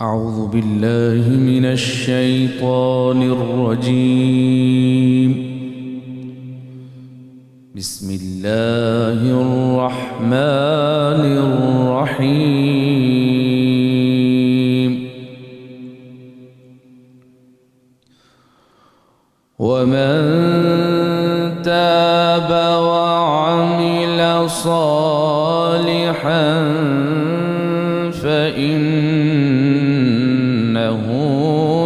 أعوذ بالله من الشيطان الرجيم. بسم الله الرحمن الرحيم. ومن تاب وعمل صالحا فإنه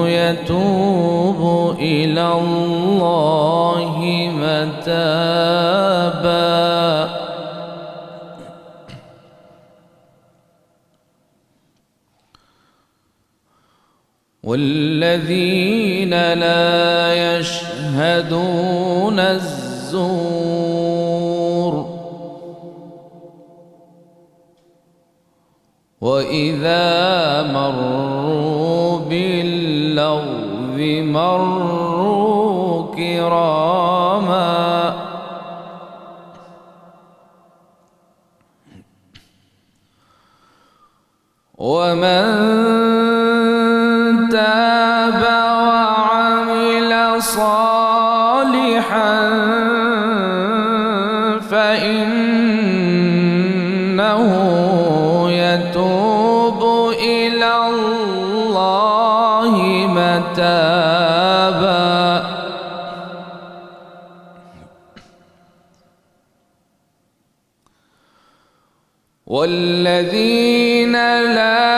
يتوب إلى الله متابا. والذين لا يشهدون الزور وإذا مروا باللغو مروا كراما. ومن تاب وعمل صالحا فإنه يتوب إلى الله متابا. والذين لا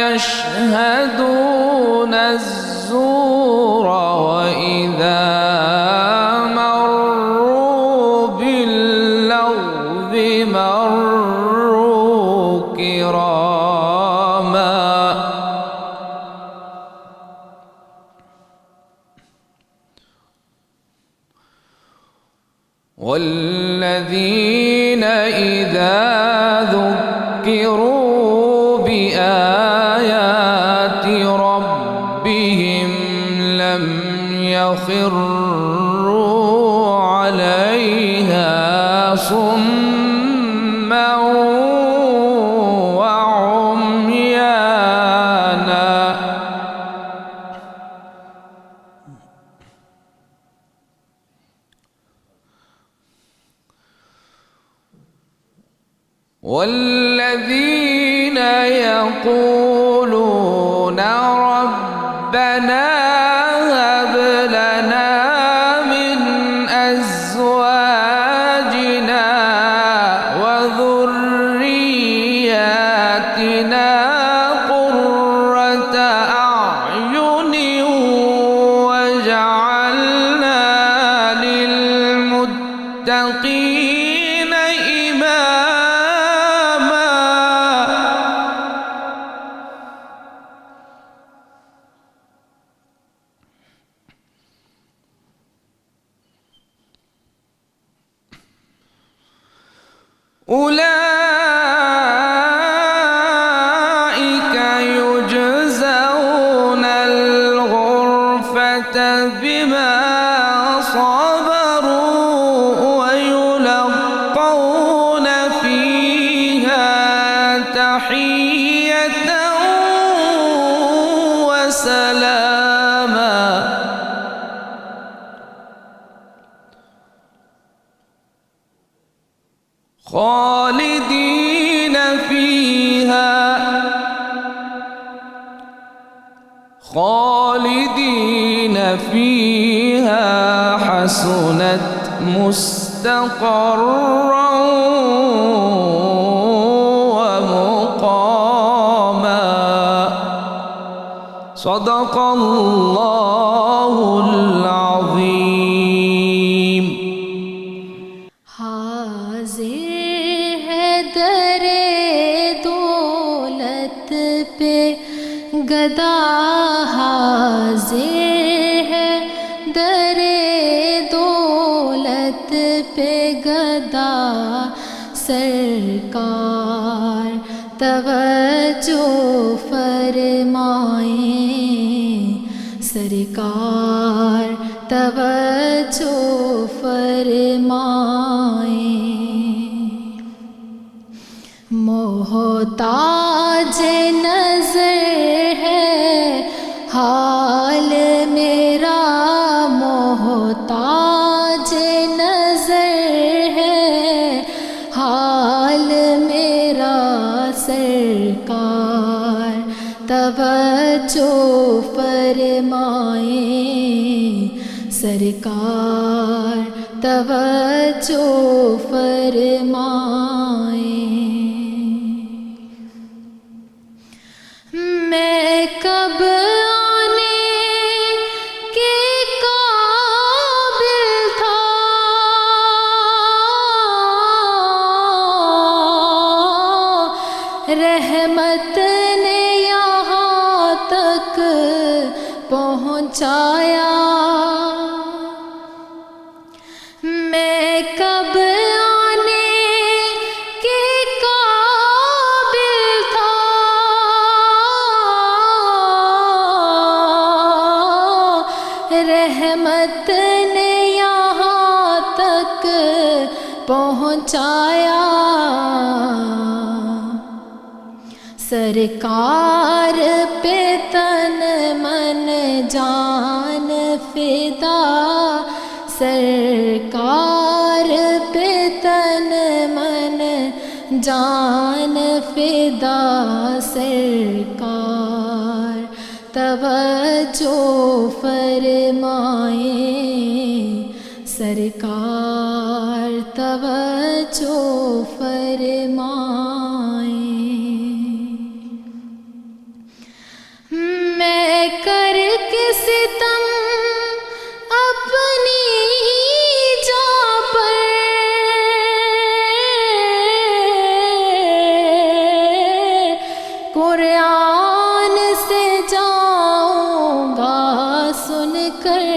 يشهدون الزور وإذا مروا باللغو مروا كراما. والذين إذا ذكروا بآيات ربهم لم يخروا عليها صما وعميانا. والذين يقولون ربنا هب لنا من أزواجنا وذرياتنا قرة أعين واجعلنا للمتقين إماما. أولئك يجزون الغرفة بما صبروا ويلقون فيها تحية وسلاما. خالدين فيها حسنت مستقرا ومقاما. صدق الله العظيم. حاضر ہے در دولت پہ گدا، حاضر ہے در دولت پہ گدا. سرکار توجہ فرمائیں، سرکار توجہ فرمائیں. محتاج نظر ہے توجہ فرمائیں سرکار توجہ فرمائیں میں کب آنے کے قابل تھا رحمت نے یہاں تک پہنچایا میں کب آنے کے قابل تھا رحمت نے یہاں تک پہنچایا سرکار پہ تن من جان فدا سرکار پہ تن من جان فدا سرکار توجہ فرمائیں سرکار توجہ فرمائیں میں کر کے ستم اپنی جا پر قرآن سے جاؤں گا سن کر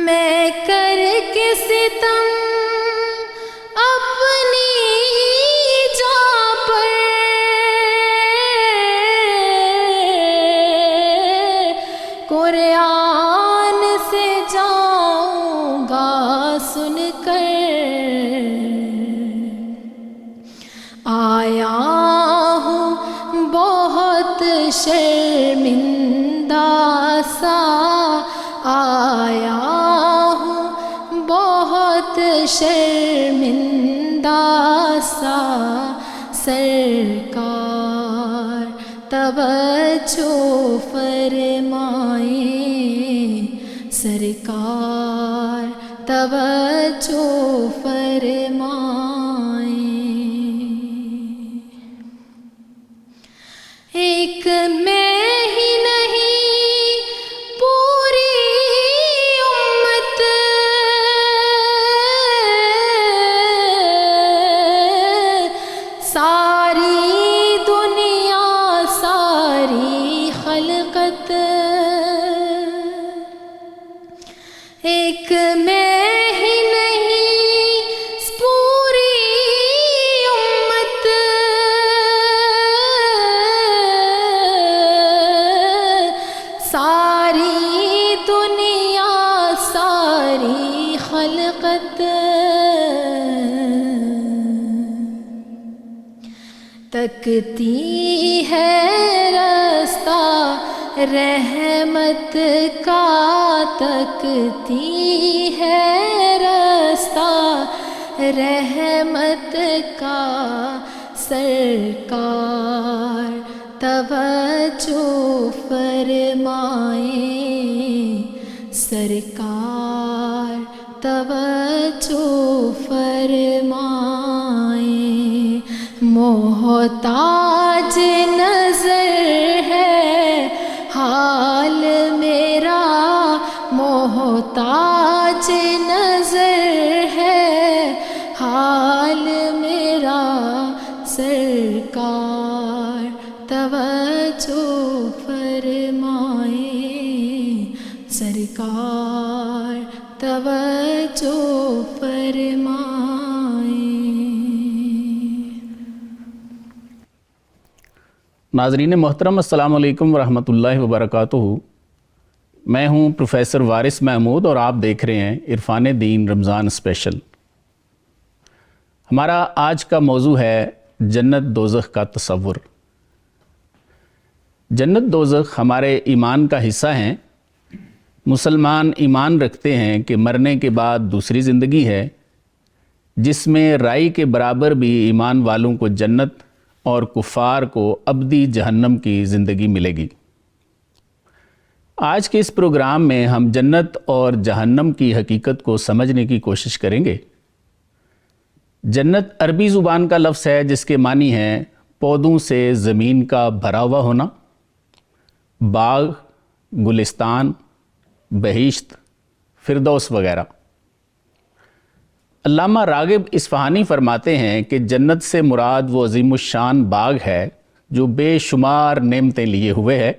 میں کر کے ستم اپنی جا پر قرآن سے جاؤں گا سن کر آیا ہوں بہت شرمندہ سا آیا ہوں بہت شرمندہ سا سرکار توجہ فرمائیں سرکار توجہ فرمائیں ایک میں ہی نہیں پوری امت ساری دنیا ساری خلقت ایک میں ہی نہیں پوری امت ساری دنیا ساری خلقت تکتی ہے رستہ رحمت کا تکتی ہے رستہ رحمت کا سرکار توجہ فرمائیں سرکار توجہ فرمائیں محتاج نظر ہے حال میرا محتاج نظر ہے حال میرا سرکار توجہ فرمائیں سرکار توجہ فرمائیں ناظرین محترم السلام علیکم ورحمۃ اللہ وبرکاتہ میں ہوں پروفیسر وارث محمود اور آپ دیکھ رہے ہیں عرفان دین رمضان اسپیشل ہمارا آج کا موضوع ہے جنت دوزخ کا تصور جنت دوزخ ہمارے ایمان کا حصہ ہیں مسلمان ایمان رکھتے ہیں کہ مرنے کے بعد دوسری زندگی ہے جس میں رائی کے برابر بھی ایمان والوں کو جنت اور کفار کو ابدی جہنم کی زندگی ملے گی۔ آج کے اس پروگرام میں ہم جنت اور جہنم کی حقیقت کو سمجھنے کی کوشش کریں گے۔ جنت عربی زبان کا لفظ ہے جس کے معنی ہیں پودوں سے زمین کا بھرا ہوا ہونا، باغ، گلستان، بہشت، فردوس وغیرہ۔ علامہ راغب اصفہانی فرماتے ہیں کہ جنت سے مراد وہ عظیم الشان باغ ہے جو بے شمار نعمتیں لیے ہوئے ہے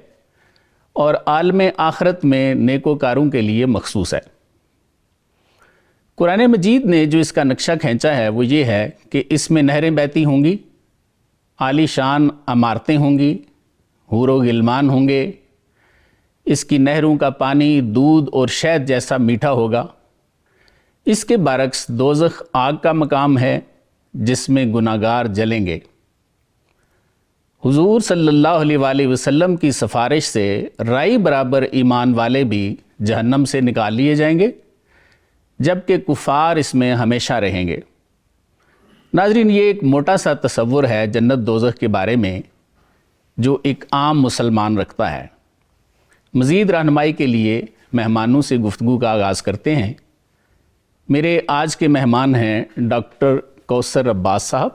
اور عالم آخرت میں نیکوکاروں کے لیے مخصوص ہے۔ قرآن مجید نے جو اس کا نقشہ کھینچا ہے وہ یہ ہے کہ اس میں نہریں بہتی ہوں گی، عالی شان عمارتیں ہوں گی، حور و غلمان ہوں گے، اس کی نہروں کا پانی دودھ اور شہد جیسا میٹھا ہوگا۔ اس کے برعکس دوزخ آگ کا مقام ہے جس میں گناہگار جلیں گے۔ حضور صلی اللہ علیہ وآلہ وسلم کی سفارش سے رائی برابر ایمان والے بھی جہنم سے نکال لیے جائیں گے، جبکہ کفار اس میں ہمیشہ رہیں گے۔ ناظرین، یہ ایک موٹا سا تصور ہے جنت دوزخ کے بارے میں جو ایک عام مسلمان رکھتا ہے۔ مزید رہنمائی کے لیے مہمانوں سے گفتگو کا آغاز کرتے ہیں۔ میرے آج کے مہمان ہیں ڈاکٹر کوثر عباس صاحب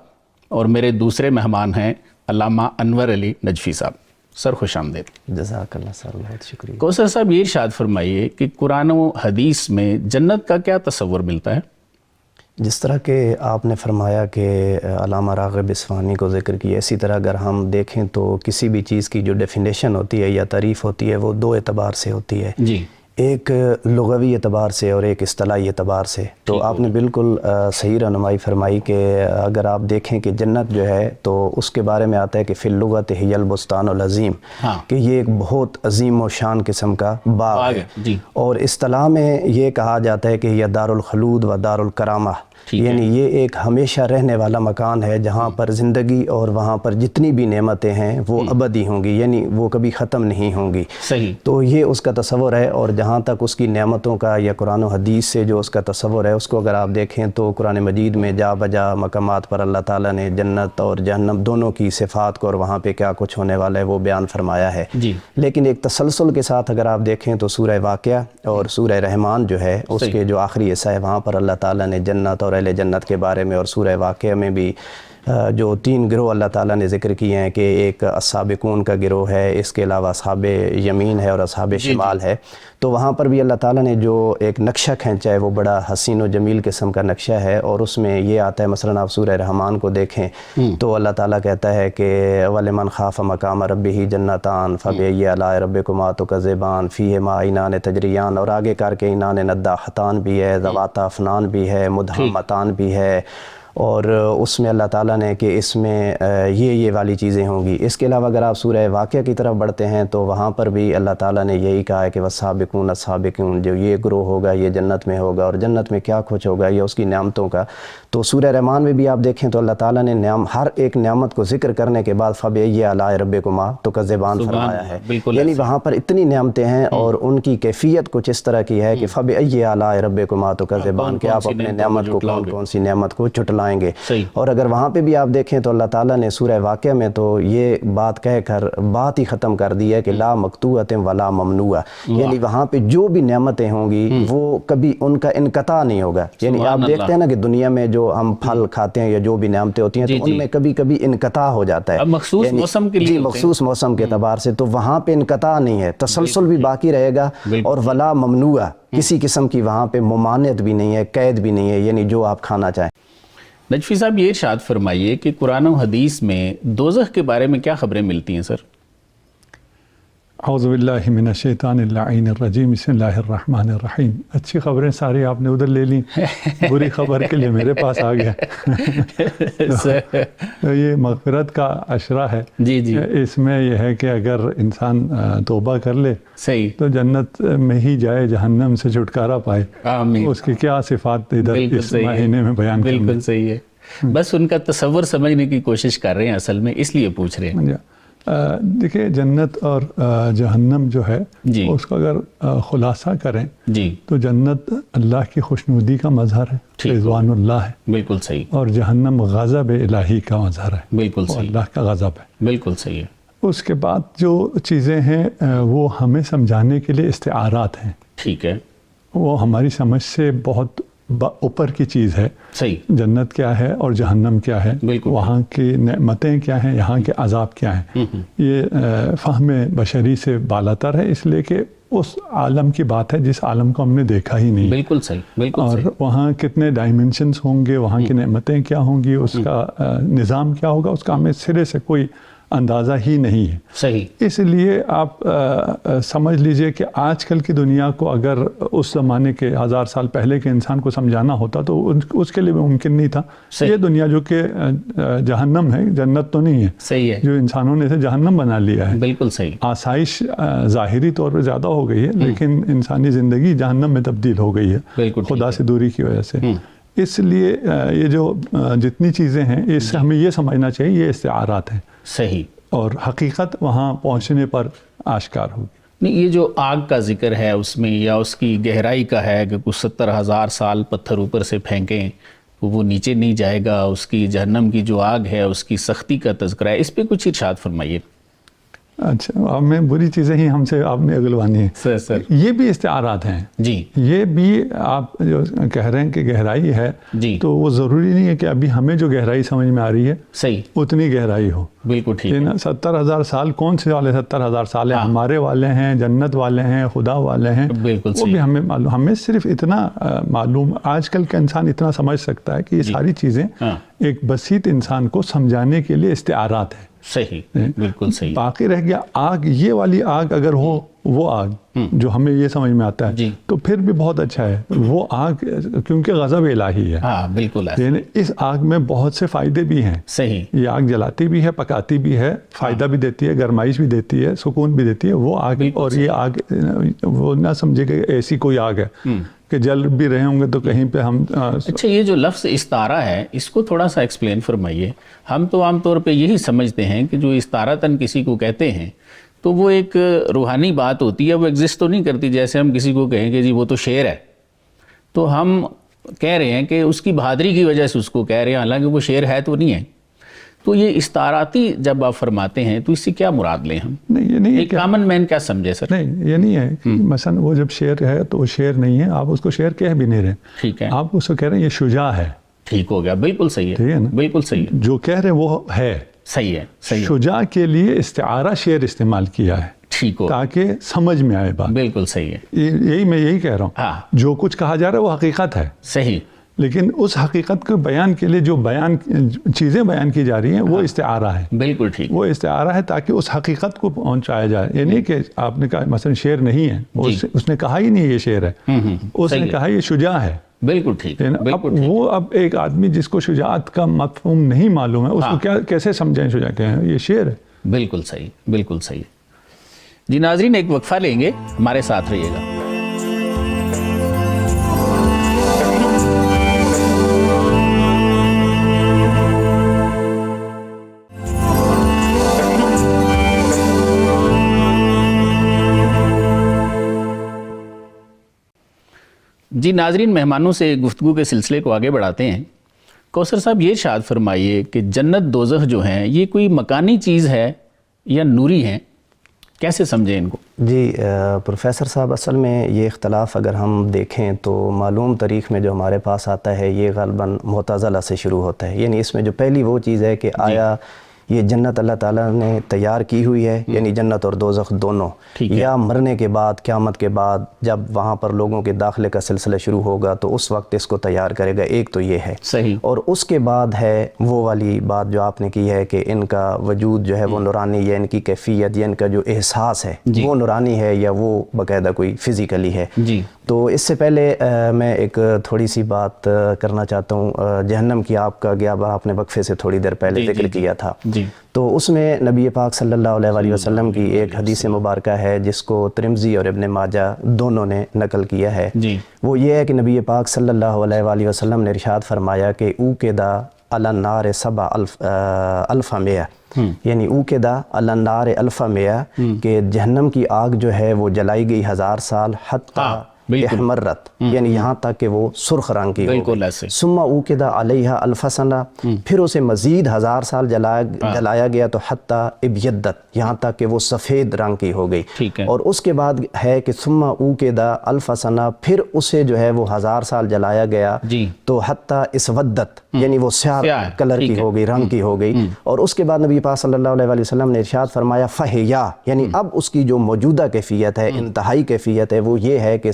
اور میرے دوسرے مہمان ہیں علامہ انور علی نجفی صاحب۔ سر خوش آمدید۔ جزاک اللہ سر، بہت شکریہ۔ کوثر صاحب، یہ ارشاد فرمائیے کہ قرآن و حدیث میں جنت کا کیا تصور ملتا ہے؟ جس طرح کہ آپ نے فرمایا کہ علامہ راغب اصفہانی کو ذکر کیا، اسی طرح اگر ہم دیکھیں تو کسی بھی چیز کی جو ڈیفینیشن ہوتی ہے یا تعریف ہوتی ہے وہ دو اعتبار سے ہوتی ہے، جی، ایک لغوی اعتبار سے اور ایک اصطلاحی اعتبار سے۔ تو آپ نے بالکل صحیح رہنمائی فرمائی کہ اگر آپ دیکھیں کہ جنت جو ہے تو اس کے بارے میں آتا ہے کہ فی اللغت ہی البستان العظیم، کہ یہ ایک بہت عظیم و شان قسم کا باغ ہے، جی، اور اصطلاح میں یہ کہا جاتا ہے کہ یہ دار الخلود و دار الکرامہ، یعنی یہ ایک ہمیشہ رہنے والا مکان ہے جہاں پر زندگی اور وہاں پر جتنی بھی نعمتیں ہیں وہ ابدی ہوں گی، یعنی وہ کبھی ختم نہیں ہوں گی۔ صحیح۔ تو یہ اس کا تصور ہے، اور جہاں تک اس کی نعمتوں کا یا قرآن و حدیث سے جو اس کا تصور ہے اس کو اگر آپ دیکھیں تو قرآن مجید میں جا بجا مقامات پر اللہ تعالیٰ نے جنت اور جہنم دونوں کی صفات کو اور وہاں پہ کیا کچھ ہونے والا ہے وہ بیان فرمایا ہے۔ جی۔ لیکن ایک تسلسل کے ساتھ اگر آپ دیکھیں تو سورہ واقعہ اور سورہ رحمان جو ہے اس کے جو آخری حصہ ہے وہاں پر اللہ تعالیٰ نے جنت اور اہل جنت کے بارے میں، اور سورہ واقعہ میں بھی جو 3 گروہ اللہ تعالیٰ نے ذکر کیے ہیں کہ ایک السابقون کا گروہ ہے، اس کے علاوہ اصحاب یمین ہے اور اصحاب شمال ہے، تو وہاں پر بھی اللہ تعالیٰ نے جو ایک نقشہ کھینچا ہے وہ بڑا حسین و جمیل قسم کا نقشہ ہے، اور اس میں یہ آتا ہے، مثلا آپ سورہ رحمان کو دیکھیں تو اللہ تعالیٰ کہتا ہے کہ وَلِمَنْ خَافَ مَقَامَ رَبِّهِ جَنَّتَانِ فَبِأَيِّ آلَاءِ رَبِّكُمَا تُكَذِّبَانِ فِيهِمَا عَيْنَانِ تَجْرِيَانِ، اور آگے کر کے عینان نضاختان بھی ہے، ذواتا افنان بھی ہے، مدہمتان بھی ہے، اور اس میں اللہ تعالیٰ نے کہ اس میں یہ والی چیزیں ہوں گی۔ اس کے علاوہ اگر آپ سورہ واقعہ کی طرف بڑھتے ہیں تو وہاں پر بھی اللہ تعالیٰ نے یہی کہا ہے کہ وَالسَّابِقُونَ السَّابِقُونَ، جو یہ گروہ ہوگا یہ جنت میں ہوگا، اور جنت میں کیا کچھ ہوگا یہ اس کی نعمتوں کا۔ تو سورہ رحمان میں بھی آپ دیکھیں تو اللہ تعالیٰ نے ہر ایک نعمت کو ذکر کرنے کے بعد فَبِأَيِّ آلَاءِ رَبِّكُمَا تُكَذِّبَانِ فرمایا ہے، یعنی وہاں پر اتنی نعمتیں ہیں اور ان کی کیفیت کچھ اس طرح کی ہے کہ فَبِأَيِّ آلَاءِ رَبِّكُمَا تُكَذِّبَانِ، کہ آپ اپنے نعمت کو کون سی نعمت کو جھٹلائیں گے۔ اور اگر وہاں پہ بھی آپ دیکھیں تو اللہ تعالیٰ نے سورہ واقعہ میں تو یہ بات کہہ کر بات ہی ختم کر دی ہے کہ لا مقطوعۃ ولا ممنوعہ، یعنی وہاں پہ جو بھی نعمتیں ہوں گی وہ کبھی ان کا انقطاع نہیں ہوگا۔ یعنی آپ دیکھتے ہیں نا کہ دنیا میں جو ہم پھل کھاتے ہیں یا جو بھی نعمتیں ہوتی ہیں تو ان میں کبھی کبھی انقطاع ہو جاتا ہے، مخصوص موسم کے لیے، مخصوص موسم کے اعتبار سے، تو وہاں پہ انقطاع نہیں ہے، تسلسل بھی باقی رہے گا، اور ولا ممنوعہ، کسی قسم کی وہاں پہ ممانعت بھی نہیں ہے، قید بھی نہیں ہے، یعنی جو آپ کھانا چاہیں۔ نجفی صاحب، یہ ارشاد فرمائیے کہ قرآن و حدیث میں دوزخ کے بارے میں کیا خبریں ملتی ہیں سر؟ اعوذ باللہ من الشیطان اللعین الرجیم، بسم اللہ الرحمن الرحیم۔ اچھی خبریں ساری آپ نے ادھر لے لیں، بری خبر کے لیے میرے پاس آ گیا۔ یہ مغفرت کا عشرہ ہے، جی جی، اس میں یہ ہے کہ اگر انسان توبہ کر لے صحیح تو جنت میں ہی جائے، جہنم سے چھٹکارا پائے۔ آمین۔ اس کی کیا صفات ادھر اس مہینے میں بیان کریں۔ بالکل صحیح ہے، بس ان کا تصور سمجھنے کی کوشش کر رہے ہیں، اصل میں اس لیے پوچھ رہے ہیں۔ دیکھیے جنت اور جہنم جو ہے جی اس کو اگر خلاصہ کریں جی تو جنت اللہ کی خوشنودی کا مظہر ہے، ٹھیک رضوان اللہ ہے، بالکل صحیح، اور جہنم غضب الہی کا مظہر ہے، بالکل وہ صحیح، اللہ کا غضب ہے۔ بالکل صحیح ہے، اس کے بعد جو چیزیں ہیں وہ ہمیں سمجھانے کے لیے استعارات ہیں، ٹھیک ہے، وہ ہماری سمجھ سے بہت اوپر کی چیز ہے۔ صحیح، جنت کیا ہے اور جہنم کیا ہے، بالکل، وہاں کی نعمتیں کیا ہیں، یہاں کے عذاب کیا ہیں، یہ فہم بشری سے بالاتر ہے، اس لیے کہ اس عالم کی بات ہے جس عالم کو ہم نے دیکھا ہی نہیں، بالکل صحیح، بالکل اور صحیح، وہاں کتنے ڈائمنشنز ہوں گے، وہاں کی نعمتیں کیا ہوں گی، اس کا نظام کیا ہوگا، اس کا ہمیں سرے سے کوئی اندازہ ہی نہیں ہے۔ صحیح، اس لیے آپ سمجھ لیجئے کہ آج کل کی دنیا کو اگر اس زمانے کے 1000 سال پہلے کے انسان کو سمجھانا ہوتا تو اس کے لیے بھی ممکن نہیں تھا۔ صحیح، یہ دنیا جو کہ جہنم ہے، جنت تو نہیں ہے، صحیح ہے، جو انسانوں نے اسے جہنم بنا لیا ہے۔ بالکل صحیح، آسائش ظاہری طور پہ زیادہ ہو گئی ہے، لیکن انسانی زندگی جہنم میں تبدیل ہو گئی ہے بالکل ٹھیک خدا ہے، سے دوری کی وجہ سے۔ اس لیے یہ جو جتنی چیزیں ہیں اس سے ہمیں یہ سمجھنا چاہیے یہ استعارات ہیں، صحیح، اور حقیقت وہاں پہنچنے پر آشکار ہوگی۔ نہیں، یہ جو آگ کا ذکر ہے اس میں، یا اس کی گہرائی کا ہے کہ کچھ 70,000 سال پتھر اوپر سے پھینکیں تو وہ نیچے نہیں جائے گا، اس کی جہنم کی جو آگ ہے اس کی سختی کا تذکرہ ہے، اس پہ کچھ ارشاد فرمائیے۔ اچھا، اب میں بری چیزیں ہی ہم سے آپ نے اگلوانی ہیں، سر یہ بھی استعارات ہیں، جی یہ بھی آپ جو کہہ رہے ہیں کہ گہرائی ہے، جی، تو وہ ضروری نہیں ہے کہ ابھی ہمیں جو گہرائی سمجھ میں آ رہی ہے صحیح، اتنی گہرائی ہو۔ بالکل ٹھیک ہے، 70,000 سال کون سے والے 70,000 سال ہیں؟ ہمارے والے ہیں، جنت والے ہیں، خدا والے ہیں، بالکل وہ بھی صحیح، ہمیں معلوم، ہمیں صرف اتنا معلوم، آج کل کا انسان اتنا سمجھ سکتا ہے کہ یہ ساری چیزیں ایک بسیط انسان کو سمجھانے کے لیے استعارات ہیں۔ صحیح، بالکل صحیح، باقی رہ گیا آگ، یہ والی آگ اگر ہو، وہ آگ جو ہمیں یہ سمجھ میں آتا ہے جی، تو پھر بھی بہت اچھا ہے، وہ آگ کیونکہ غضب الہی ہے، ہاں بالکل ہے، یعنی اس آگ میں بہت سے فائدے بھی ہیں، صحیح، یہ آگ جلاتی بھی ہے، پکاتی بھی ہے، فائدہ بھی دیتی ہے، گرمائش بھی دیتی ہے، سکون بھی دیتی ہے وہ آگ، اور یہ آگ وہ نہ سمجھے کہ ایسی کوئی آگ ہے کہ جل بھی رہے ہوں گے تو کہیں پہ ہم۔ اچھا، یہ جو لفظ استعارہ ہے اس کو تھوڑا سا ایکسپلین فرمائیے۔ ہم تو عام طور پہ یہی سمجھتے ہیں کہ جو استعارتاً کسی کو کہتے ہیں تو وہ ایک روحانی بات ہوتی ہے، وہ ایگزسٹ تو نہیں کرتی، جیسے ہم کسی کو کہیں کہ جی وہ تو شعر ہے، تو ہم کہہ رہے ہیں کہ اس کی بہادری کی وجہ سے اس کو کہہ رہے ہیں، حالانکہ وہ شعر ہے تو نہیں ہے۔ تو یہ استعاراتی جب آپ فرماتے ہیں تو اس سے کیا مراد لیں ہم؟ نہیں، یہ نہیں ہے ایک کامن مین کیا سمجھے سر؟ نہیں، یہ نہیں ہے کہ مثلا وہ جب شعر ہے تو وہ شعر نہیں ہے، آپ اس کو شعر کہہ بھی نہیں رہے، ٹھیک ہے، آپ اس کو کہہ رہے ہیں یہ شجاع ہے، ٹھیک ہو گیا، بالکل صحیح ٹھیک ہے ہے نا؟ بالکل صحیح ہے، جو کہہ رہے وہ ہے، صحیح ہے، صحیح ہے، شجاع کے لیے استعارہ شعر استعمال کیا ہے ٹھیک ہو، تاکہ سمجھ میں آئے بات۔ بالکل صحیح ہے، یہی میں یہی کہہ رہا ہوں، ہاں جو کچھ کہا جا رہا ہے وہ حقیقت ہے، صحیح، لیکن اس حقیقت کو بیان کے لیے جو چیزیں بیان کی جا رہی ہیں وہ استعارہ ہے، بالکل ٹھیک، وہ استعارہ ہے تاکہ اس حقیقت کو پہنچایا جائے۔ یہ نہیں کہ آپ نے کہا مثلا شعر نہیں ہے، اس نے کہا ہی نہیں یہ شعر ہے، اس نے کہا یہ شجاع ہے، بالکل ٹھیک، بالکل ٹھیک، وہ اب ایک آدمی جس کو شجاعت کا مفہوم نہیں معلوم ہے اس کو کیسے سمجھیں شجاع کیا ہے؟ یہ شعر ہے۔ بالکل صحیح، بالکل صحیح۔ جی ناظرین، ایک وقفہ لیں گے، ہمارے ساتھ رہیے گا۔ جی ناظرین، مہمانوں سے گفتگو کے سلسلے کو آگے بڑھاتے ہیں۔ کوثر صاحب، یہ ارشاد فرمائیے کہ جنت دوزخ جو ہیں یہ کوئی مکانی چیز ہے یا نوری ہیں؟ کیسے سمجھیں ان کو؟ جی پروفیسر صاحب، اصل میں یہ اختلاف اگر ہم دیکھیں تو معلوم تاریخ میں جو ہمارے پاس آتا ہے یہ غالباً معتزلہ سے شروع ہوتا ہے، یعنی اس میں جو پہلی وہ چیز ہے کہ آیا یہ جنت اللہ تعالیٰ نے تیار کی ہوئی ہے، یعنی جنت اور دوزخ دونوں، یا مرنے کے بعد، قیامت کے بعد جب وہاں پر لوگوں کے داخلے کا سلسلہ شروع ہوگا تو اس وقت اس کو تیار کرے گا، ایک تو یہ ہے۔ صحیح۔ اور اس کے بعد ہے وہ والی بات جو آپ نے کی ہے کہ ان کا وجود جو ہے وہ نورانی، یا ان کی کیفیت یا ان کا جو احساس ہے وہ نورانی ہے یا وہ باقاعدہ کوئی فزیکلی ہے۔ جی، تو اس سے پہلے میں ایک تھوڑی سی بات کرنا چاہتا ہوں، جہنم کی آپ کا گیا آپ نے وقفے سے تھوڑی دیر پہلے ذکر کیا تھا، تو اس میں نبی پاک صلی اللہ علیہ وآلہ وسلم کی ایک حدیث مبارکہ ہے جس کو ترمذی اور ابن ماجہ دونوں نے نقل کیا ہے۔ وہ یہ ہے کہ نبی پاک صلی اللہ علیہ وآلہ وسلم نے ارشاد فرمایا کہ اوقدا علی النار 7,000 الف، یعنی اوقدا علی النار الف مئہ کہ جہنم کی آگ جو ہے وہ جلائی گئی 1000 سال حتی احمرت یعنی یہاں تک کہ وہ سرخ رنگ کی ہو گئی. ثم اوقدا علیہا الف سنہ پھر اسے مزید 1000 سال جلایا گیا تو حتی ابیدت یہاں تک کہ وہ سفید رنگ کی ہو گئی. اور اس کے بعد ہے کہ ثم اوقدا الف سنہ پھر اسے جو ہے وہ 1000 سال جلایا گیا تو حتی اسودت یعنی وہ سیاہ کلر کی ہو گئی، رنگ کی ہو گئی. اور اس کے بعد نبی پاک صلی اللہ علیہ وسلم نے ارشاد فرمایا فہیا یعنی اب اس کی جو موجودہ کیفیت ہے، انتہائی کیفیت ہے، وہ یہ ہے کہ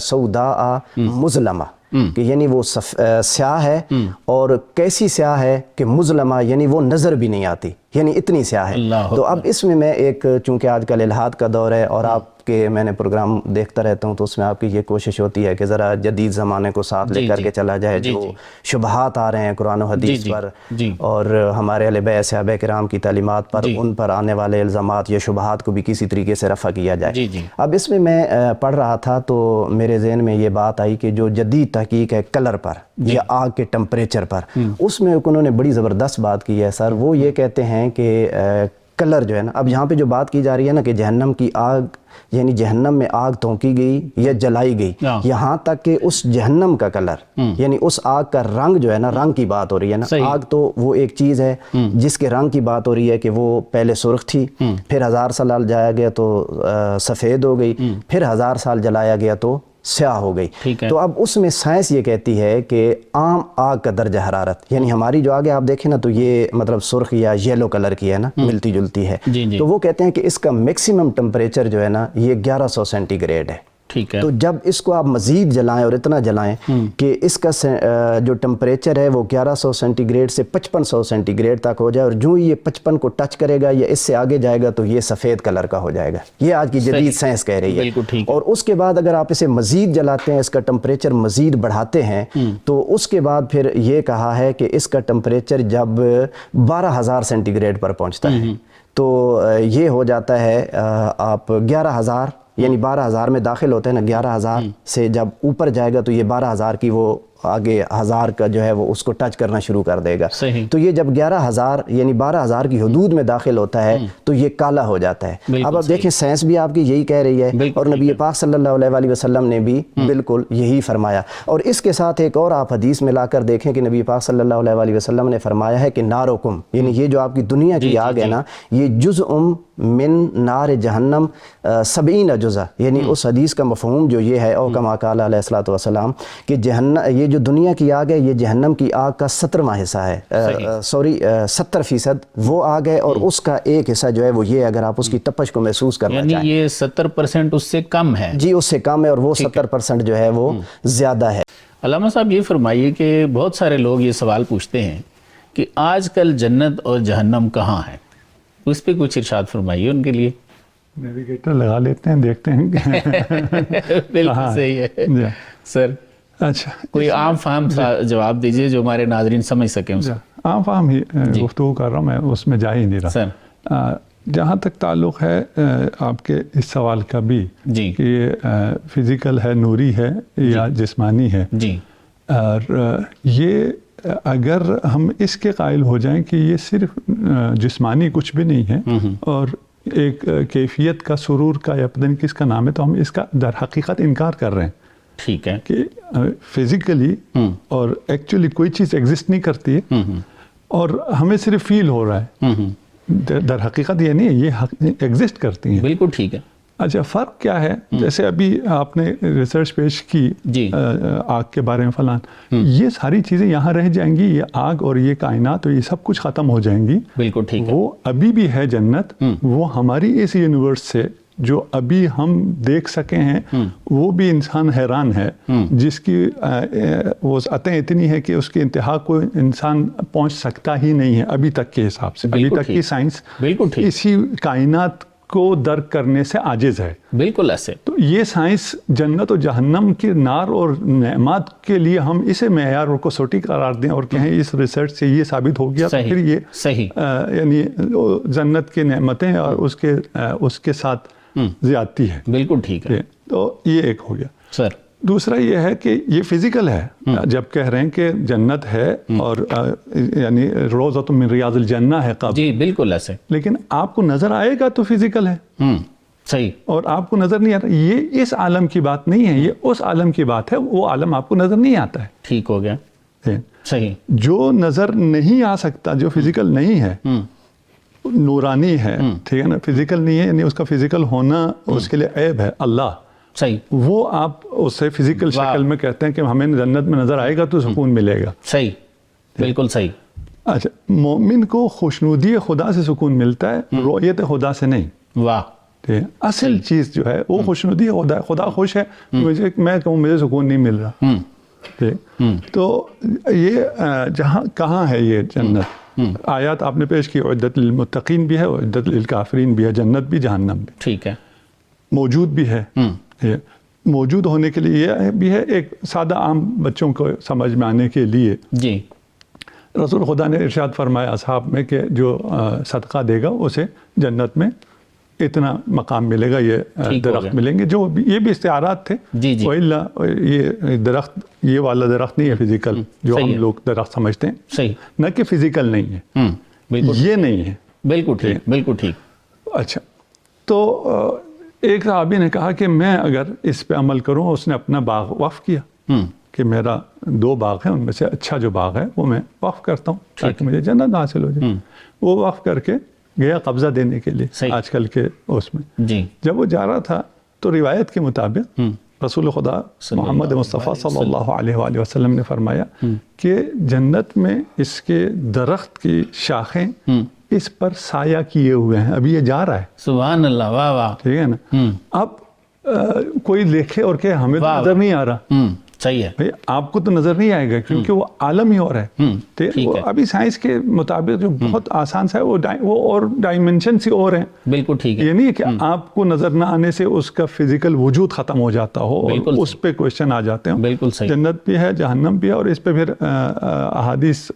سوداء مظلمہ کہ یعنی وہ سیاہ ہے، اور کیسی سیاہ ہے کہ مظلمہ یعنی وہ نظر بھی نہیں آتی، یعنی اتنی سیاہ ہے. تو اب اس میں ایک چونکہ آج کل الحاد کا دور ہے اور آپ کے میں نے پروگرام دیکھتا رہتا ہوں تو اس میں آپ کی یہ کوشش ہوتی ہے کہ ذرا جدید زمانے کو ساتھ لے کر کے چلا جائے. جو شبہات آ رہے ہیں قرآن و حدیث پر اور ہمارے اہل بیت صحابہ کرام کی تعلیمات پر، ان پر آنے والے الزامات یا شبہات کو بھی کسی طریقے سے رفع کیا جائے. اب اس میں پڑھ رہا تھا تو میرے ذہن میں یہ بات آئی کہ جو جدید تحقیق ہے کلر پر یا آگ کے ٹمپریچر پر، اس میں انہوں نے بڑی زبردست بات کی ہے سر. وہ یہ کہتے ہیں کہ کلر جو ہے نا، اب یہاں پہ جو بات کی جا رہی ہے نا کہ جہنم کی آگ یعنی جہنم میں آگ تھونکی گئی یا جلائی گئی، یہاں تک کہ اس جہنم کا کلر یعنی اس آگ کا رنگ جو ہے نا، رنگ کی بات ہو رہی ہے نا. آگ تو وہ ایک چیز ہے جس کے رنگ کی بات ہو رہی ہے کہ وہ پہلے سرخ تھی، پھر 1000 سال جلایا گیا تو سفید ہو گئی، پھر 1000 سال جلایا گیا تو سیاہ ہو گئی. تو اب اس میں سائنس یہ کہتی ہے کہ عام آگ کا درجہ حرارت یعنی ہماری جو آگ ہے آپ دیکھیں نا تو یہ مطلب سرخ یا یلو کلر کی ہے نا، ملتی جلتی ہے. تو وہ کہتے ہیں کہ اس کا میکسیمم ٹمپریچر جو ہے نا یہ 1100 سینٹی گریڈ ہے. تو جب اس کو آپ مزید جلائیں اور اتنا جلائیں کہ اس کا جو ٹمپریچر ہے وہ 1100 سینٹی گریڈ سے 5500 سینٹی گریڈ تک ہو جائے، اور جو یہ 55 کو ٹچ کرے گا یا اس سے آگے جائے گا تو یہ سفید کلر کا ہو جائے گا. یہ آج کی جدید سائنس کہہ رہی ہے. اور اس کے بعد اگر آپ اسے مزید جلاتے ہیں، اس کا ٹمپریچر مزید بڑھاتے ہیں، تو اس کے بعد پھر یہ کہا ہے کہ اس کا ٹمپریچر جب 12000 سینٹی گریڈ پر پہنچتا ہے تو یہ ہو جاتا ہے آپ 11000 یعنی 12000 میں داخل ہوتے ہیں نا، 11000 سے جب اوپر جائے گا تو یہ 12000 کی وہ آگے 1000 کا جو ہے وہ اس کو ٹچ کرنا شروع کر دے گا. تو یہ جب 11000 یعنی 12000 کی حدود میں داخل ہوتا ہے تو یہ کالا ہو جاتا ہے. اب آپ دیکھیں سائنس بھی آپ کی یہی کہہ رہی ہے اور نبی پاک صلی اللہ علیہ وسلم نے بھی بالکل یہی فرمایا. اور اس کے ساتھ ایک اور آپ حدیث میں لا کر دیکھیں کہ نبی پاک صلی اللہ علیہ وسلم نے فرمایا ہے کہ نارکم یعنی یہ جو آپ کی دنیا کی آگ ہے نا، یہ جزء من نار جہنم 70 جزء یعنی اس حدیث کا مفہوم جو یہ ہے او کما قال علیہ الصلوۃ والسلام کہ جہنم یہ جو دنیا کی آگ ہے یہ جہنم کی آگ کا 70واں حصہ ہے، 70% وہ آگ ہے، اور اس کا ایک حصہ جو ہے وہ یہ اگر آپ اس کی تپش کو محسوس کرنا چاہیں یعنی یہ 70% اس سے کم ہے. جی اس سے کم ہے، اور وہ 70% جو ہے وہ زیادہ ہے. علامہ صاحب یہ فرمائیے کہ بہت سارے لوگ یہ سوال پوچھتے ہیں کہ آج کل جنت اور جہنم کہاں ہے، اس پہ کچھ ارشاد فرمائیے ان کے لیے. نیویگیٹر لگا لیتے ہیں، دیکھتے ہیں. بالکل صحیح ہے سر. اچھا کوئی عام فہم جواب دیجئے جو ہمارے ناظرین سمجھ سکیں. عام فہم ہی گفتگو کر رہا ہوں میں، اس میں جا ہی نہیں رہا. جہاں تک تعلق ہے آپ کے اس سوال کا بھی کہ یہ فزیکل ہے، نوری ہے یا جسمانی ہے، اور یہ اگر ہم اس کے قائل ہو جائیں کہ یہ صرف جسمانی کچھ بھی نہیں ہے اور ایک کیفیت کا سرور کا یا پتہ نہیں کس کا نام ہے، تو ہم اس کا در حقیقت انکار کر رہے ہیں. ٹھیک ہے کہ فزیکلی اور ایکچولی کوئی چیز ایگزسٹ نہیں کرتی ہے اور ہمیں صرف فیل ہو رہا ہے. در حقیقت یہ نہیں ہے، یہ ایگزسٹ کرتی ہیں. بالکل ٹھیک ہے. اچھا فرق کیا ہے؟ جیسے ابھی آپ نے ریسرچ پیش کی آگ کے بارے میں فلان، یہ ساری چیزیں یہاں رہ جائیں گی، یہ آگ اور یہ کائنات اور یہ سب کچھ ختم ہو جائیں گی. بالکل ٹھیک ہے. وہ ابھی بھی ہے جنت، وہ ہماری اس یونیورس سے جو ابھی ہم دیکھ سکے ہیں وہ بھی انسان حیران ہے، جس کی وسعتیں اتنی ہے کہ اس کی انتہا کو انسان پہنچ سکتا ہی نہیں ہے ابھی تک کے حساب سے. ابھی تک کی سائنس اسی کائنات کو درک کرنے سے عاجز ہے. بالکل ایسے. تو یہ سائنس جنت و جہنم کی نار اور نعمات کے لیے ہم اسے معیار اور کسوٹی قرار دیں اور کہیں اس ریسرچ سے یہ ثابت ہو گیا، پھر یہ صحیح یعنی جنت کی نعمتیں اور اس کے ساتھ زیادتی ہے. بالکل ٹھیک ہے. تو یہ ایک ہو گیا. سر دوسرا یہ ہے کہ یہ فزیکل ہے. جب کہہ رہے ہیں کہ جنت ہے اور یعنی روضۃ من ریاض الجنہ ہے قبر, جی بالکل ایسے, لیکن آپ کو نظر آئے گا تو فزیکل ہے. صحیح. اور آپ کو نظر نہیں آتا, یہ اس عالم کی بات نہیں ہے, یہ اس عالم کی بات ہے, وہ عالم آپ کو نظر نہیں آتا ہے. ٹھیک ہو گیا. صحیح. جو نظر نہیں آ سکتا, جو فزیکل نہیں ہے, نورانی ہے, ٹھیک ہے نا, فزیکل نہیں ہے, یعنی اس کا فزیکل ہونا اس کے لیے عیب ہے. اللہ صحیح, وہ آپ اسے فزیکل شکل میں کہتے ہیں کہ ہمیں جنت میں نظر آئے گا تو سکون ملے گا. صحیح, بالکل صحیح. اچھا, مومن کو خوشنودی خدا سے سکون ملتا ہے, رؤیت خدا سے نہیں. واہ. اصل چیز جو ہے وہ خوشنودی خدا ہے. خدا خوش ہے, میں کہوں مجھے سکون نہیں مل رہا. تو یہ جہاں کہاں ہے یہ جنت؟ آیات آپ نے پیش کی, عدت للمتقین بھی ہے, عدت للکافرین بھی ہے, جنت بھی جہنم بھی. ٹھیک ہے, موجود بھی ہے. موجود ہونے کے لیے یہ بھی ہے, ایک سادہ عام بچوں کو سمجھ میں آنے کے لیے جی رسول خدا نے ارشاد فرمایا اصحاب میں کہ جو صدقہ دے گا اسے جنت میں اتنا مقام ملے گا, یہ درخت ملیں گے. جو یہ بھی استعارات تھے, یہ درخت, یہ والا درخت نہیں ہے فزیکل جو ہم لوگ درخت سمجھتے ہیں, صحیح, نہ کہ فزیکل نہیں ہے, یہ نہیں ہے. بالکل ٹھیک, بالکل ٹھیک. اچھا, تو ایک صحابی نے کہا کہ میں اگر اس پہ عمل کروں, اس نے اپنا باغ وقف کیا کہ میرا 2 باغ ہیں, ان میں سے اچھا جو باغ ہے وہ میں وقف کرتا ہوں تاکہ مجھے جنت حاصل ہو جائے. وہ وقف کر کے گیا قبضہ دینے کے لیے آج کل کے اس میں. جب وہ جا رہا تھا تو روایت کے مطابق رسول خدا محمد مصطفیٰ صلی اللہ علیہ وآلہ وسلم نے فرمایا کہ جنت میں اس کے درخت کی شاخیں اس پر سایہ کیے ہوئے ہیں, ابھی یہ جا رہا ہے. سبحان اللہ, واہ واہ. ٹھیک ہے نا. اب کوئی دیکھے اور کہ ہمیں نظر نہیں آ رہا, صحیح ہے بھائی, آپ کو تو نظر نہیں آئے گا کیونکہ وہ عالم ہی اور ہے. ابھی سائنس کے مطابق جو بہت آسان سا ہے وہ اور ڈائمنشن سے اور ہیں. بالکل ٹھیک ہے. یہ نہیں ہے کہ آپ کو نظر نہ آنے سے اس کا فزیکل وجود ختم ہو جاتا ہو اور اس پہ کوشچن آ جاتے ہیں. بالکل صحیح. جنت بھی ہے, جہنم بھی ہے, اور اس پہ پھر احادیث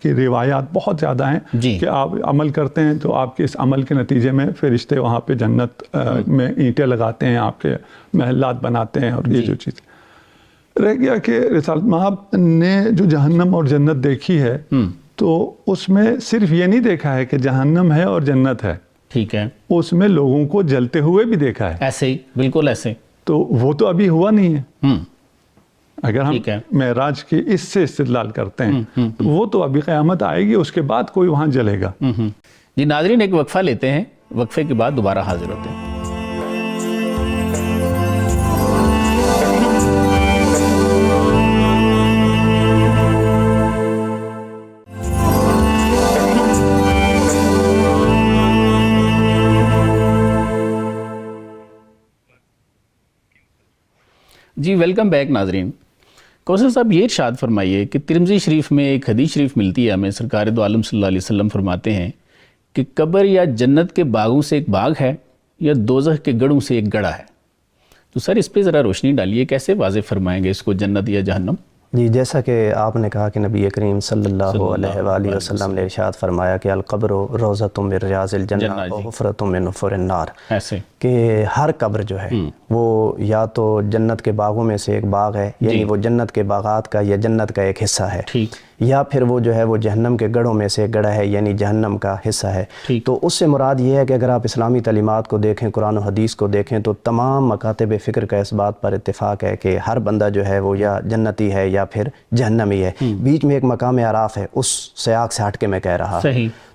کی روایات بہت زیادہ ہیں کہ آپ عمل کرتے ہیں تو آپ کے اس عمل کے نتیجے میں فرشتے وہاں پہ جنت میں اینٹیں لگاتے ہیں, آپ کے محلات بناتے ہیں. اور یہ جو چیز رہ گیا کہ رسالت مآب نے جو جہنم اور جنت دیکھی ہے تو اس میں صرف یہ نہیں دیکھا ہے کہ جہنم ہے اور جنت ہے, ٹھیک ہے, اس میں لوگوں کو جلتے ہوئے بھی دیکھا ہے. ایسے ہی, بالکل ایسے. تو وہ تو ابھی ہوا نہیں ہے. اگر ہم معراج کی اس سے استدلال کرتے ہیں تو وہ تو ابھی قیامت آئے گی, اس کے بعد کوئی وہاں جلے گا. جی ناظرین, ایک وقفہ لیتے ہیں, وقفے کے بعد دوبارہ حاضر ہوتے ہیں. جی ویلکم بیک ناظرین. کوثر صاحب یہ ارشاد فرمائیے کہ ترمذی شریف میں ایک حدیث شریف ملتی ہے ہمیں, سرکار دو عالم صلی اللہ علیہ وسلم فرماتے ہیں کہ قبر یا جنت کے باغوں سے ایک باغ ہے یا دوزخ کے گڑھوں سے ایک گڑھا ہے. تو سر اس پہ ذرا روشنی ڈالیے, کیسے واضح فرمائیں گے اس کو, جنت یا جہنم؟ جی جیسا کہ آپ نے کہا کہ نبی کریم صلی اللہ علیہ وآلہ وسلم نے ارشاد فرمایا کہ القبر روضۃ من ریاض الجنہ و حفرۃ من حفر النار, ایسے کہ ہر قبر جو ہے وہ یا تو جنت کے باغوں میں سے ایک باغ ہے, یعنی وہ جنت کے باغات کا یا جنت کا ایک حصہ ہے, یا پھر وہ جو ہے وہ جہنم کے گڑھوں میں سے ایک گڑھا ہے, یعنی جہنم کا حصہ ہے. تو اس سے مراد یہ ہے کہ اگر آپ اسلامی تعلیمات کو دیکھیں, قرآن و حدیث کو دیکھیں, تو تمام مکاتب فکر کا اس بات پر اتفاق ہے کہ ہر بندہ جو ہے وہ یا جنتی ہے یا پھر جہنمی ہے. بیچ میں ایک مقام اعراف ہے, اس سیاق سے ہٹ کے میں کہہ رہا.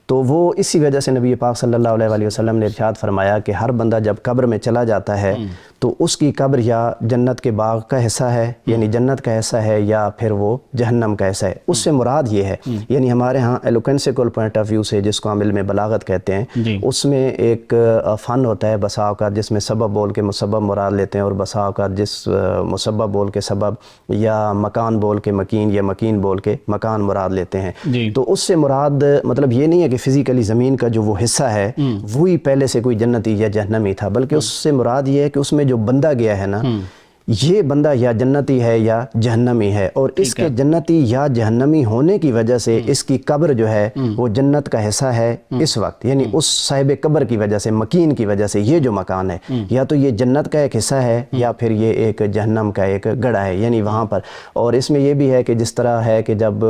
تو وہ اسی وجہ سے نبی پاک صلی اللہ علیہ وسلم نے ارشاد فرمایا کہ ہر بندہ جب قبر میں چلا جاتا ہے تو اس کی قبر یا جنت کے باغ کا حصہ ہے, یعنی جنت کا حصہ ہے, یا پھر وہ جہنم کا حصہ ہے. اس سے مراد یہ ہے, یعنی ہمارے ہاں ایلوکینسیکل پوائنٹ آف ویو سے, جس کو ہم علم بلاغت کہتے ہیں, اس میں ایک فن ہوتا ہے بسا اوقات جس میں سبب بول کے مسبب مراد لیتے ہیں, اور بسا اوقات جس مسبب بول کے سبب یا مکان بول کے مکین یا مکین بول کے مکان مراد لیتے ہیں. تو اس سے مراد مطلب یہ نہیں ہے کہ فزیکلی زمین کا جو وہ حصہ ہے وہی پہلے سے کوئی جنتی یا جہنمی تھا, بلکہ اس سے مراد یہ ہے کہ اس میں جو بندہ گیا ہے نا, یہ بندہ یا جنتی ہے یا جہنمی ہے، اور اس کے جنتی یا جہنمی ہونے کی وجہ سے اس کی قبر جو ہے وہ جنت کا حصہ ہے اس وقت، یعنی اس صاحب قبر کی وجہ سے، مکین کی وجہ سے یہ جو مکان ہے یا تو یہ جنت کا ایک حصہ ہے یا پھر یہ ایک جہنم کا ایک گڑھا ہے، یعنی وہاں پر۔ اور اس میں یہ بھی ہے کہ جس طرح ہے کہ جب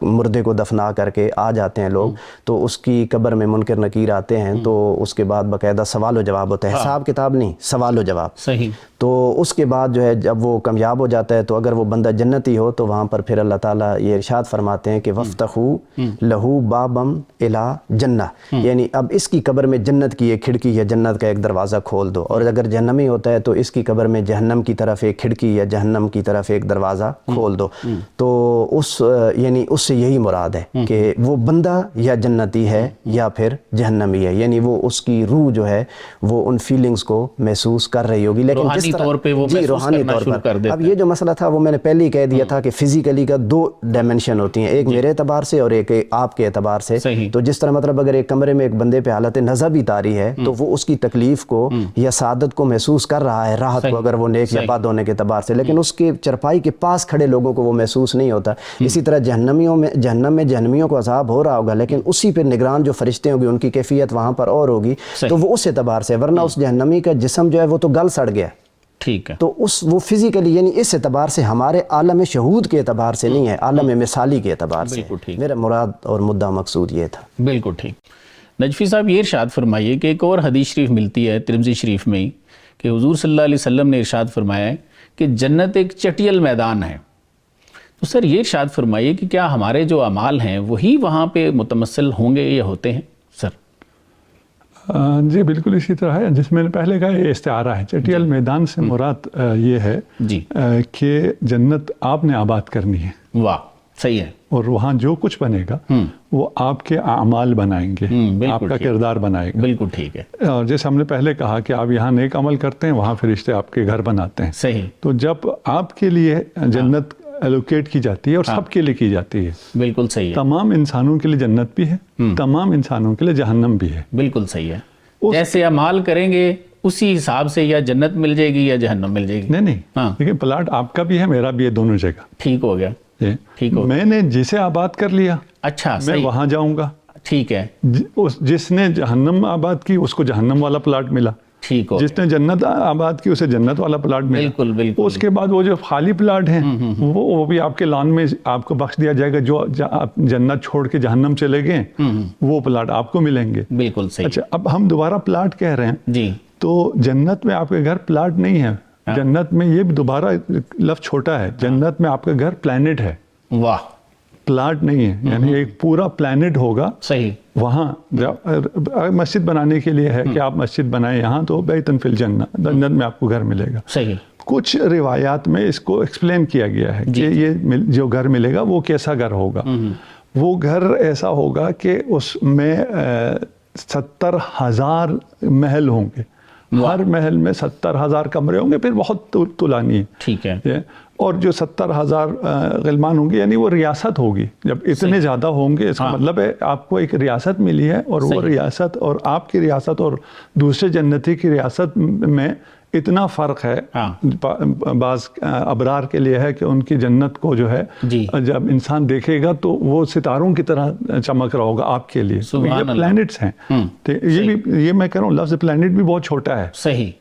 مردے کو دفنا کر کے آ جاتے ہیں لوگ تو اس کی قبر میں منکر نکیر آتے ہیں، تو اس کے بعد باقاعدہ سوال و جواب ہوتا ہے، حساب کتاب نہیں، سوال و جواب۔ صحیح۔ تو اس کے بعد جو ہے جب وہ کامیاب ہو جاتا ہے تو اگر وہ بندہ جنتی ہو تو وہاں پر پھر اللہ تعالیٰ یہ ارشاد فرماتے ہیں کہ وَافْتَحُوا لَهُ بَابًا إِلَىٰ جَنَّةٍ، یعنی اب اس کی قبر میں جنت کی ایک کھڑکی یا جنت کا ایک دروازہ کھول دو، اور اگر جہنمی ہوتا ہے تو اس کی قبر میں جہنم کی طرف ایک کھڑکی یا جہنم کی طرف ایک دروازہ کھول دو۔ تو یعنی اس سے یہی مراد ہے کہ وہ بندہ یا جنتی ہے یا پھر جہنمی ہے، یعنی وہ اس کی روح جو ہے وہ ان فیلنگز کو محسوس کر رہی ہوگی، لیکن جس طور پہ وہ روحانی طور پر۔ اب یہ جو مسئلہ تھا وہ میں نے پہلے ہی کہہ دیا تھا کہ فزیکلی کا دو ڈائمنشن ہوتی ہیں، ایک میرے اعتبار سے اور ایک آپ کے اعتبار سے۔ تو جس طرح مطلب اگر ایک کمرے میں ایک بندے پہ حالت نزع بھی طاری ہے تو وہ اس کی تکلیف کو یا سعادت کو محسوس کر رہا ہے، راحت کو، اگر وہ نیک یا بد ہونے کے اعتبار سے، لیکن اس کے چرپائی کے پاس کھڑے لوگوں کو وہ محسوس نہیں ہوتا۔ اسی طرح جہنمیوں کو عذاب ہو رہا ہوگا، لیکن اسی پہ نگران جو فرشتے ہوں گے ان کی کیفیت وہاں پر اور ہوگی، تو وہ اس اعتبار سے، ورنہ اس جہنمی کا جسم جو ہے وہ تو گل سڑ گیا، ٹھیک ہے، تو وہ فزیکلی یعنی اس اعتبار سے ہمارے عالم شہود کے اعتبار سے نہیں ہے، عالم مثالی کے اعتبار سے۔ میرا مراد اور مدعا مقصود یہ تھا۔ بالکل ٹھیک۔ نجفی صاحب یہ ارشاد فرمائیے کہ ایک اور حدیث شریف ملتی ہے ترمذی شریف میں ہی کہ حضور صلی اللہ علیہ وسلم نے ارشاد فرمایا ہے کہ جنت ایک چٹیل میدان ہے۔ تو سر یہ ارشاد فرمائیے کہ کیا ہمارے جو اعمال ہیں وہی وہاں پہ متمثل ہوں گے یا ہوتے ہیں سر؟ جی بالکل اسی طرح ہے، جس میں نے پہلے کہا یہ استعارہ ہے۔ چٹیل میدان سے مراد یہ ہے کہ جنت آپ نے آباد کرنی ہے۔ واہ، صحیح ہے۔ اور وہاں جو کچھ بنے گا وہ آپ کے اعمال بنائیں گے، آپ کا کردار بنائے گا۔ بالکل ٹھیک ہے۔ اور جیسے ہم نے پہلے کہا کہ آپ یہاں نیک عمل کرتے ہیں، وہاں فرشتے آپ کے گھر بناتے ہیں۔ صحیح۔ تو جب آپ کے لیے جنت ایلوکیٹ کی جاتی ہے اور سب کے لیے کی جاتی ہے، بالکل صحیح ہے، تمام انسانوں کے لیے جنت بھی ہے، تمام انسانوں کے لیے جہنم بھی ہے۔ بالکل صحیح ہے۔ جیسے اعمال کریں گے اسی حساب سے یا جنت مل جائے گی یا جہنم مل جائے گی۔ نہیں، لیکن پلاٹ آپ کا بھی ہے، میرا بھی ہے، دونوں جگہ۔ ٹھیک ہو گیا، ٹھیک ہو گیا۔ میں نے جسے آباد کر لیا، اچھا، میں وہاں جاؤں گا۔ ٹھیک ہے۔ جس نے جہنم آباد کی اس کو جہنم والا پلاٹ ملا، ٹھیک ہو۔ جس نے جنت آباد کی اسے جنت والا پلاٹ ملا۔ بالکل بالکل۔ اس کے بعد وہ جو خالی پلاٹ ہیں وہ بھی آپ کے لان میں آپ کو بخش دیا جائے گا، جو آپ جنت چھوڑ کے جہنم چلے گئے وہ پلاٹ آپ کو ملیں گے۔ بالکل صحیح۔ اچھا، اب ہم دوبارہ پلاٹ کہہ رہے ہیں جی، تو جنت میں آپ کے گھر پلاٹ نہیں ہے، جنت میں یہ دوبارہ لفظ مسجد ہے، جنت میں آپ کا گھر پلانٹ ہے۔ واہ، پلاٹ نہیں ہے، یعنی ایک پورا پلانٹ ہوگا۔ صحیح۔ وہاں مسجد بنانے کے لیے ہے کہ آپ مسجد بنائیں یہاں تو بیتن فی الجنہ، جنت میں آپ کو گھر ملے گا۔ صحیح۔ کچھ روایات میں اس کو ایکسپلین کیا گیا ہے کہ یہ جو گھر ملے گا وہ کیسا گھر ہوگا۔ وہ گھر ایسا ہوگا کہ اس میں 70,000 محل ہوں گے، ہر محل میں 70,000 کمرے ہوں گے، پھر بہت طولانی ہے۔ ٹھیک ہے۔ اور جو 70,000 غلمان ہوں گے، یعنی وہ ریاست ہوگی۔ جب اتنے زیادہ ہوں گے، اس کا مطلب ہے آپ کو ایک ریاست ملی ہے، اور وہ ریاست اور آپ کی ریاست اور دوسرے جنتی کی ریاست میں اتنا فرق ہے۔ بعض ابرار کے لیے ہے کہ ان کی جنت کو جو ہے جب انسان دیکھے گا تو وہ ستاروں کی طرح چمک رہا ہوگا آپ کے لیے۔ یہ پلانٹس ہیں، یہ میں کہہ رہا ہوں لفظ پلانٹ بھی بہت چھوٹا ہے۔ صحیح۔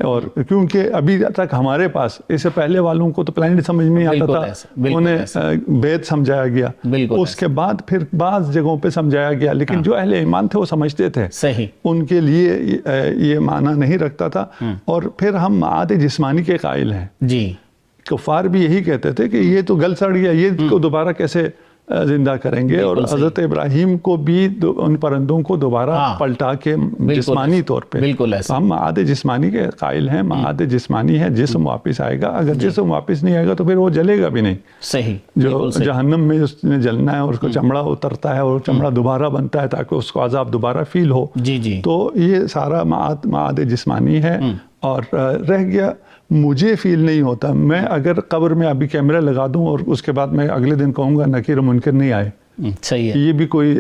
اور کیونکہ ابھی تک ہمارے پاس اس سے پہلے والوں کو تو پلانٹ سمجھ میں نہیں آتا تھا، انہیں بیت سمجھایا گیا، اس کے بعد پھر بعض جگہوں پہ سمجھایا گیا، لیکن جو اہل ایمان تھے وہ سمجھتے تھے، ان کے لیے یہ معنی نہیں رکھتا تھا۔ اور پھر ہم معاد جسمانی کے قائل ہیں۔ جی، کفار بھی یہی کہتے تھے کہ یہ تو گل سڑ گیا، یہ کو دوبارہ کیسے زندہ کریں گے؟ اور حضرت ابراہیم کو بھی ان پرندوں کو دوبارہ پلٹا کے جسمانی طور پہ، ہم معاد جسمانی کے قائل ہیں۔ معاد جسمانی ہے، جسم واپس آئے گا، اگر جسم واپس نہیں آئے گا تو پھر وہ جلے گا بھی نہیں۔ صحیح۔ جو جہنم میں اس نے جلنا ہے اور اس کو چمڑا اترتا ہے اور چمڑا دوبارہ بنتا ہے تاکہ اس کو عذاب دوبارہ فیل ہو۔ تو یہ سارا معاد جسمانی ہے۔ اور رہ گیا مجھے فیل نہیں ہوتا، میں اگر قبر میں ابھی کیمرہ لگا دوں اور اس کے بعد میں اگلے دن کہوں گا نکیر و منکر نہیں آئے، صحیح ہے. یہ بھی کوئی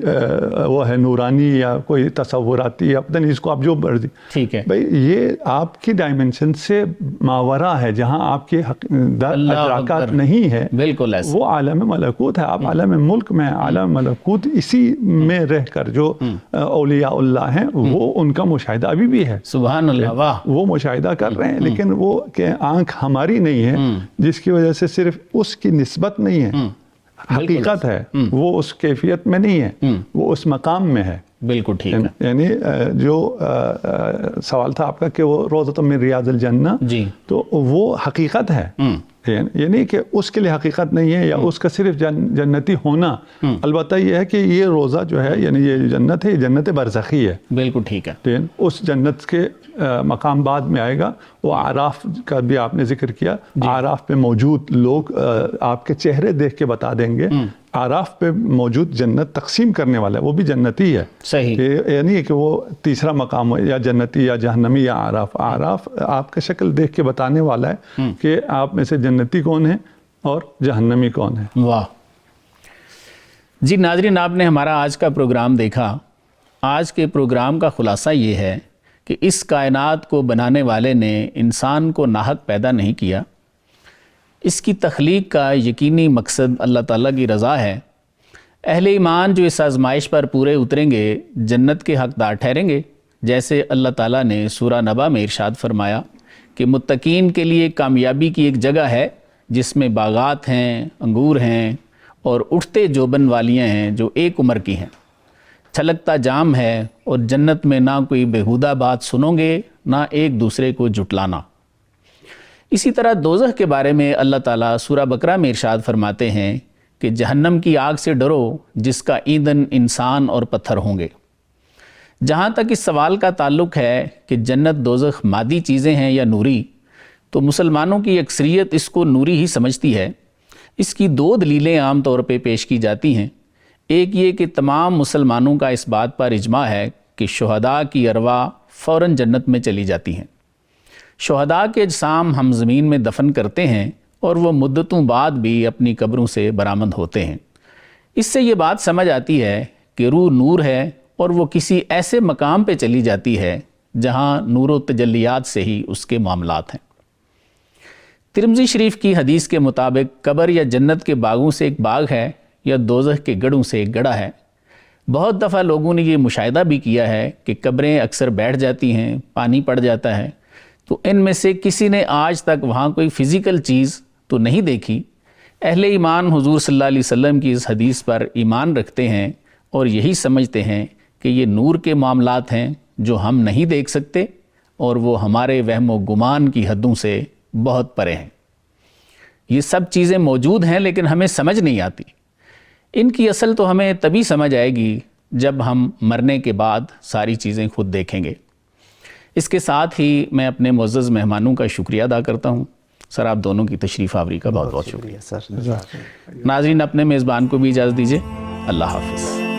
وہ ہے نورانی یا کوئی تصوراتی یا پتہ نہیں اس کو آپ جو مرضی. ٹھیک ہے بھائی یہ آپ کی ڈائمنشن سے ماورا ہے جہاں آپ کے ادراکات نہیں ہے. بالکل ایسا. وہ عالم ملکوت ہے. آپ عالم ملک میں عالم ملکوت اسی میں رہ کر جو اولیاء اللہ ہیں وہ ان کا مشاہدہ ابھی بھی ہے. سبحان اللہ. واہ. وہ مشاہدہ کر رہے ہیں لیکن وہ کہ آنکھ ہماری نہیں ہے جس کی وجہ سے صرف اس کی نسبت نہیں ہے, حقیقت ہے, وہ اس کیفیت میں نہیں ہے, وہ اس مقام میں ہے. بالکل ٹھیک ہے. یعنی جو سوال تھا آپ کا کہ وہ روضۃ من ریاض الجنہ, جی, تو وہ حقیقت ہے. یعنی کہ اس کے لیے حقیقت نہیں ہے یا اس کا صرف جنتی ہونا. البتہ یہ ہے کہ یہ روزہ جو ہے یعنی یہ جنت ہے, یہ جنت برزخی ہے. بالکل ٹھیک ہے. اس جنت کے مقام بعد میں آئے گا. وہ اعراف کا بھی آپ نے ذکر کیا. اعراف پہ موجود لوگ آپ کے چہرے دیکھ کے بتا دیں گے. اعراف پہ موجود جنت تقسیم کرنے والا ہے, وہ بھی جنتی ہے. صحیح. یعنی کہ وہ تیسرا مقام ہے, یا جنتی یا جہنمی یا اعراف. اعراف آپ کا شکل دیکھ کے بتانے والا ہے کہ آپ میں سے جنتی کون ہے اور جہنمی کون ہے. واہ جی. ناظرین, آپ نے ہمارا آج کا پروگرام دیکھا. آج کے پروگرام کا خلاصہ یہ ہے کہ اس کائنات کو بنانے والے نے انسان کو ناحق پیدا نہیں کیا. اس کی تخلیق کا یقینی مقصد اللہ تعالیٰ کی رضا ہے. اہل ایمان جو اس آزمائش پر پورے اتریں گے جنت کے حقدار ٹھہریں گے. جیسے اللہ تعالیٰ نے سورہ نبا میں ارشاد فرمایا کہ متقین کے لیے کامیابی کی ایک جگہ ہے جس میں باغات ہیں, انگور ہیں اور اٹھتے جوبن والیاں ہیں جو ایک عمر کی ہیں. چھلکتا جام ہے اور جنت میں نہ کوئی بےہودہ بات سنو گے نہ ایک دوسرے کو جھٹلانا. اسی طرح دوزخ کے بارے میں اللہ تعالیٰ سورہ بقرہ میں ارشاد فرماتے ہیں کہ جہنم کی آگ سے ڈرو جس کا ایندھن انسان اور پتھر ہوں گے. جہاں تک اس سوال کا تعلق ہے کہ جنت دوزخ مادی چیزیں ہیں یا نوری, تو مسلمانوں کی اکثریت اس کو نوری ہی سمجھتی ہے. اس کی دو دلیلیں عام طور پہ پیش کی جاتی ہیں. ایک یہ کہ تمام مسلمانوں کا اس بات پر اجماع ہے کہ شہداء کی ارواح فوراً جنت میں چلی جاتی ہیں. شہداء کے اجسام ہم زمین میں دفن کرتے ہیں اور وہ مدتوں بعد بھی اپنی قبروں سے برآمد ہوتے ہیں. اس سے یہ بات سمجھ آتی ہے کہ روح نور ہے اور وہ کسی ایسے مقام پہ چلی جاتی ہے جہاں نور و تجلیات سے ہی اس کے معاملات ہیں. ترمذی شریف کی حدیث کے مطابق قبر یا جنت کے باغوں سے ایک باغ ہے یا دوزخ کے گڑھوں سے ایک گڑھا ہے. بہت دفعہ لوگوں نے یہ مشاہدہ بھی کیا ہے کہ قبریں اکثر بیٹھ جاتی ہیں, پانی پڑ جاتا ہے, تو ان میں سے کسی نے آج تک وہاں کوئی فزیکل چیز تو نہیں دیکھی. اہل ایمان حضور صلی اللہ علیہ وسلم کی اس حدیث پر ایمان رکھتے ہیں اور یہی سمجھتے ہیں کہ یہ نور کے معاملات ہیں جو ہم نہیں دیکھ سکتے اور وہ ہمارے وہم و گمان کی حدوں سے بہت پرے ہیں. یہ سب چیزیں موجود ہیں لیکن ہمیں سمجھ نہیں آتی. ان کی اصل تو ہمیں تبھی سمجھ آئے گی جب ہم مرنے کے بعد ساری چیزیں خود دیکھیں گے. اس کے ساتھ ہی میں اپنے معزز مہمانوں کا شکریہ ادا کرتا ہوں. سر, آپ دونوں کی تشریف آوری کا بہت بہت شکریہ. سر. ناظرین, اپنے میزبان کو بھی اجازت دیجیے. اللہ حافظ.